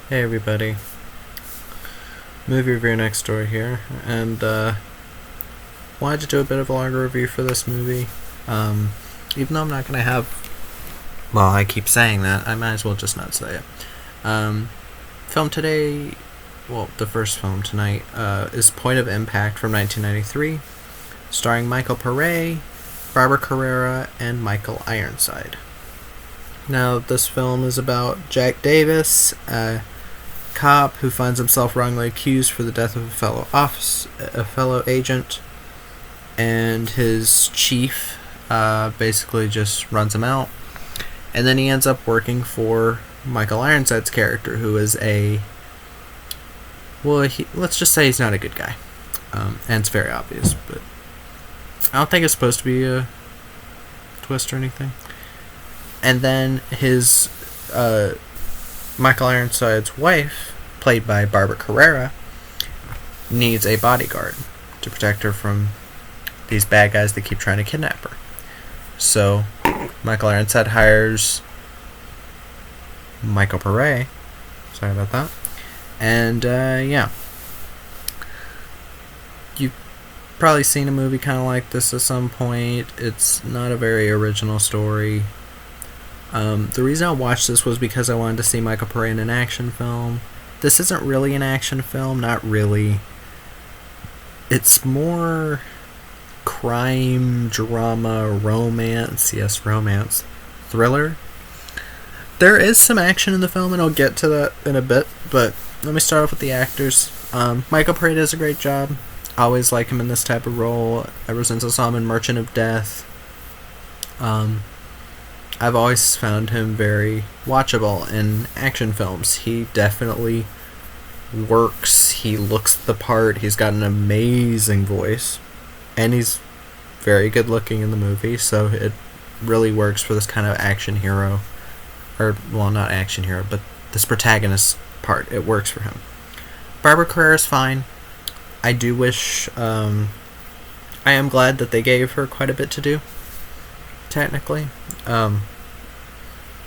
Hey everybody, movie review next door here, and wanted to do a bit of a longer review for this movie. Even though I'm not gonna have, well, I keep saying that, I might as well just not say it. Film today, well, the first film tonight, is Point of Impact from 1993, starring Michael Pare, Barbara Carrera, and Michael Ironside. Now, this film is about Jack Davis, cop who finds himself wrongly accused for the death of a fellow agent, and his chief basically just runs him out, and then he ends up working for Michael Ironside's character, who is let's just say he's not a good guy, and it's very obvious, but I don't think it's supposed to be a twist or anything. And then his Michael Ironside's wife, played by Barbara Carrera, needs a bodyguard to protect her from these bad guys that keep trying to kidnap her. So Michael Ironside hires Michael Pare. Sorry about that. And yeah, you've probably seen a movie kind of like this at some point. It's not a very original story. The reason I watched this was because I wanted to see Michael Pare in an action film. This isn't really an action film, not really. It's more crime, drama, romance, yes, romance, thriller. There is some action in the film, and I'll get to that in a bit, but let me start off with the actors. Michael Pare does a great job. I always like him in this type of role, ever since I saw him in Merchant of Death. I've always found him very watchable in action films. He definitely works. He looks the part. He's got an amazing voice. And he's very good looking in the movie, so it really works for this kind of action hero. Or, well, not action hero, but this protagonist part. It works for him. Barbara Carrera's fine. I do wish, I am glad that they gave her quite a bit to do, technically,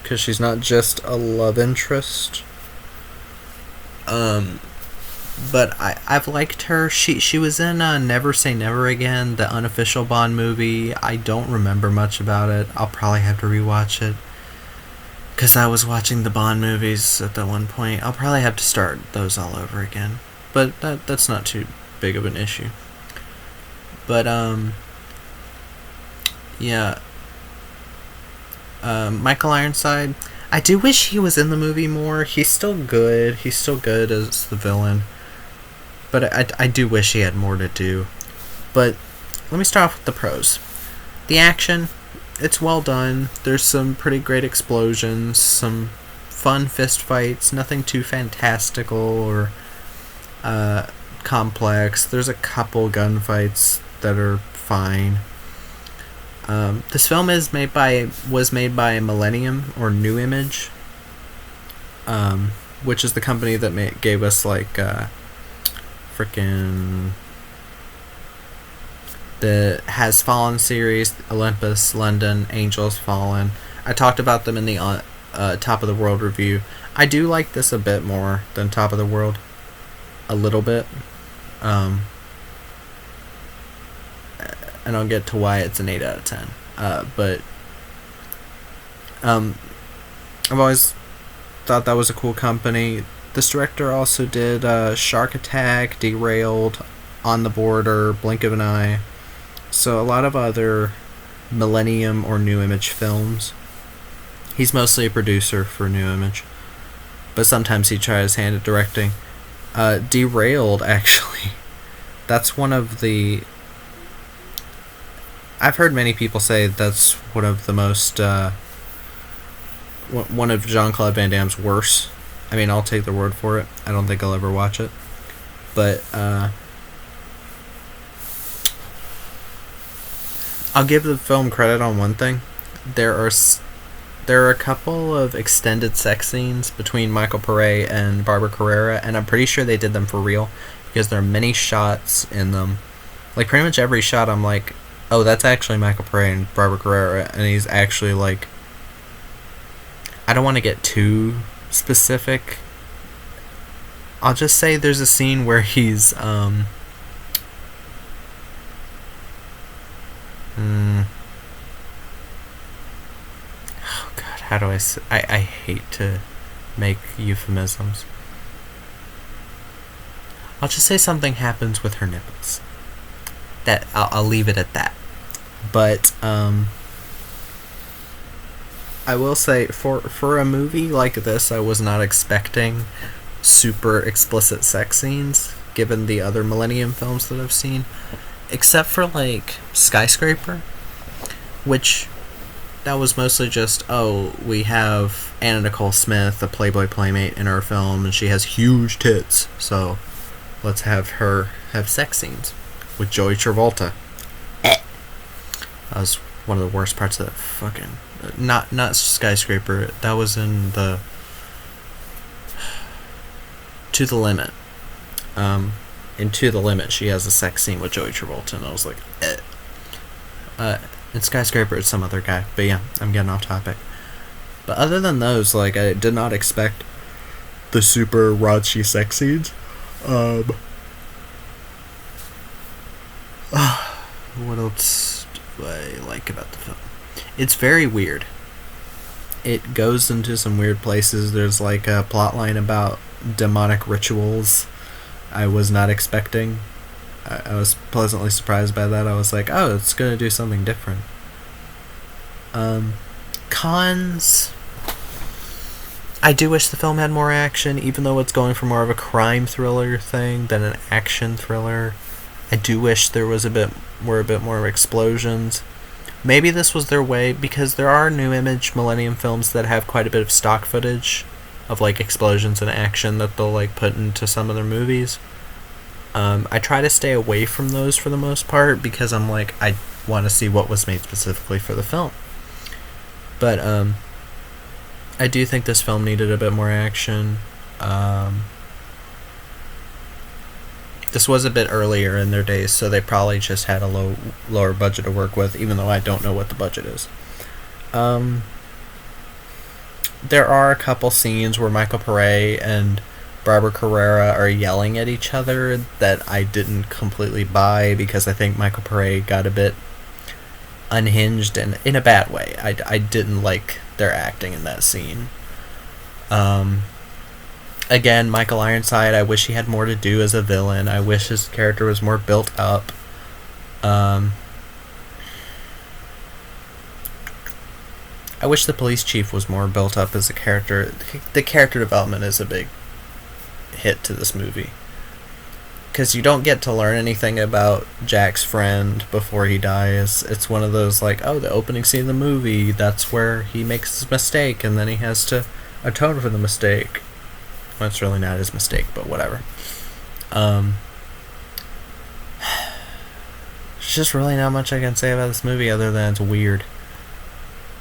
because she's not just a love interest. But I've liked her. She was in Never Say Never Again, the unofficial Bond movie. I don't remember much about it. I'll probably have to rewatch it, because I was watching the Bond movies at that one point. I'll probably have to start those all over again, but that's not too big of an issue. But yeah. Michael Ironside, I do wish he was in the movie more. He's still good. He's still good as the villain. But I do wish he had more to do. But let me start off with the pros. The action, it's well done. There's some pretty great explosions, some fun fist fights, nothing too fantastical or complex. There's a couple gunfights that are fine. This film was made by Millennium or New Image, which is the company that gave us like the Has Fallen series, Olympus, London, Angels Fallen. I talked about them in the Top of the World review. I do like this a bit more than Top of the World, a little bit. And I'll get to why it's an 8 out of 10. But I've always thought that was a cool company. This director also did Shark Attack, Derailed, On the Border, Blink of an Eye. So a lot of other Millennium or New Image films. He's mostly a producer for New Image, but sometimes he tries his hand at directing. Derailed, actually. That's one of the... I've heard many people say that's one of the most, one of Jean-Claude Van Damme's worst. I mean, I'll take their word for it. I don't think I'll ever watch it. But, I'll give the film credit on one thing. There are a couple of extended sex scenes between Michael Pare and Barbara Carrera, and I'm pretty sure they did them for real, because there are many shots in them. Like, pretty much every shot I'm like, oh, that's actually Michael Pare and Barbara Carrera, and he's actually like, I don't want to get too specific I'll just say there's a scene where he's oh god, how do I hate to make euphemisms. I'll just say something happens with her nipples. That I'll leave it at that. But I will say for a movie like this, I was not expecting super explicit sex scenes given the other Millennium films that I've seen, except for like Skyscraper, which that was mostly just, oh, we have Anna Nicole Smith, a Playboy playmate, in our film, and she has huge tits, so let's have her have sex scenes with Joey Travolta. That was one of the worst parts of that fucking... Not Skyscraper, that was in the... To the Limit. In To the Limit, she has a sex scene with Joey Travolta, and I was like, in Skyscraper, it's some other guy. But yeah, I'm getting off topic. But other than those, like, I did not expect the super raunchy sex scenes. What else do I like about the film? It's very weird. It goes into some weird places. There's like a plot line about demonic rituals I was not expecting. I was pleasantly surprised by that. I was like, oh, it's gonna do something different. Cons... I do wish the film had more action, even though it's going for more of a crime thriller thing than an action thriller. I do wish there was a bit more explosions. Maybe this was their way, because there are New Image Millennium films that have quite a bit of stock footage of like explosions and action that they'll like put into some of their movies. I try to stay away from those for the most part, because I'm like, I want to see what was made specifically for the film. But I do think this film needed a bit more action. This was a bit earlier in their days, so they probably just had a lower budget to work with, even though I don't know what the budget is. There are a couple scenes where Michael Pare and Barbara Carrera are yelling at each other that I didn't completely buy, because I think Michael Pare got a bit unhinged and in a bad way. I didn't like their acting in that scene. Again, Michael Ironside, I wish he had more to do as a villain. I wish his character was more built up. I wish the police chief was more built up as a character. The character development is a big hit to this movie, because you don't get to learn anything about Jack's friend before he dies. It's one of those like, oh, the opening scene of the movie, that's where he makes his mistake, and then he has to atone for the mistake. Well, it's really not his mistake, but whatever. There's just really not much I can say about this movie other than it's weird.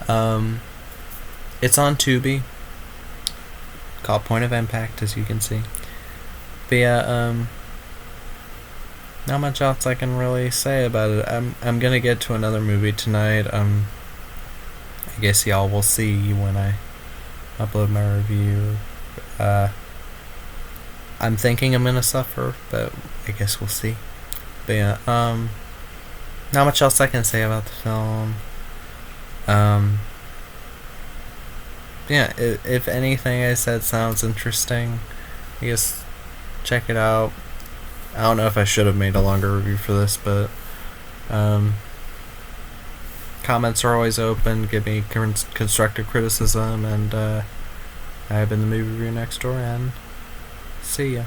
It's on Tubi, called Point of Impact, as you can see. But yeah, not much else I can really say about it. I'm gonna get to another movie tonight. I guess y'all will see when I upload my review. I'm thinking I'm gonna suffer, but I guess we'll see. But yeah, not much else I can say about the film. Yeah, if anything I said sounds interesting, I guess check it out. I don't know if I should have made a longer review for this, but comments are always open. Give me constructive criticism, and I have been the Movie Review Next Door, and see ya.